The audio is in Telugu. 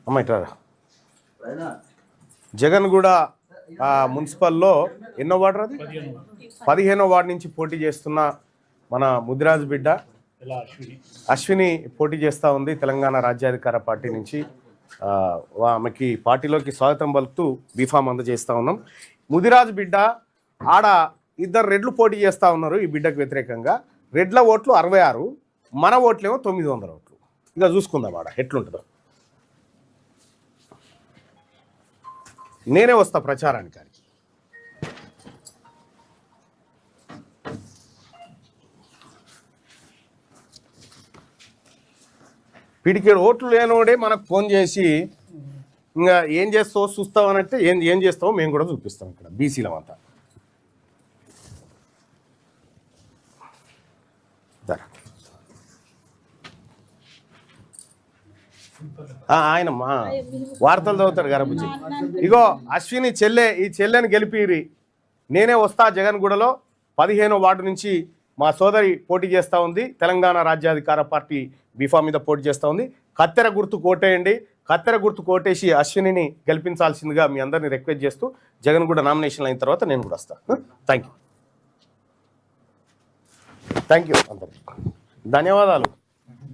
అమ్మ ఇట్లా జగన్గూడ మున్సిపల్లో ఎన్నో వార్డు అది 15వ వార్డు నుంచి పోటీ చేస్తున్న మన ముదిరాజు బిడ్డ అశ్విని పోటీ చేస్తూ ఉంది తెలంగాణ రాజ్యాధికార పార్టీ నుంచి. ఆమెకి పార్టీలోకి స్వాగతం పలుకుతూ బీఫామ్ అందజేస్తూ ఉన్నాం. ముదిరాజు బిడ్డ ఆడ 2 రెడ్లు పోటీ చేస్తూ ఉన్నారు ఈ బిడ్డకు వ్యతిరేకంగా. రెడ్ల ఓట్లు 66, మన ఓట్లేమో 900 ఓట్లు. ఇక చూసుకుందాం ఆడ ఎట్లుంటుందో. నేనే వస్తా ప్రచారానికి. పిడికేడు ఓట్లు లేనోడే మనకు ఫోన్ చేసి ఇంకా ఏం చేస్తావో చూస్తావు అనంటే ఏం చేస్తావో మేము కూడా చూపిస్తాం. ఇక్కడ బీసీలం అంతా ఆయన వార్తలు చదువుతాడు గరబుజ్జి. ఇగో అశ్విని చెల్లె, ఈ చెల్లెని గెలిపిరి. నేనే వస్తా జగన్గూడలో 15వ వార్డు నుంచి మా సోదరి పోటీ చేస్తూ ఉంది. తెలంగాణ రాజ్యాధికార పార్టీ బీఫామ్ మీద పోటీ చేస్తూ ఉంది. కత్తెర గుర్తు కోటేయండి. కత్తెర గుర్తు కోటేసి అశ్వినిని గెలిపించాల్సిందిగా మీ అందరినీ రిక్వెస్ట్ చేస్తూ జగన్గూడ నామినేషన్ అయిన తర్వాత నేను కూడా వస్తాను. థ్యాంక్ యూ అందరికీ ధన్యవాదాలు.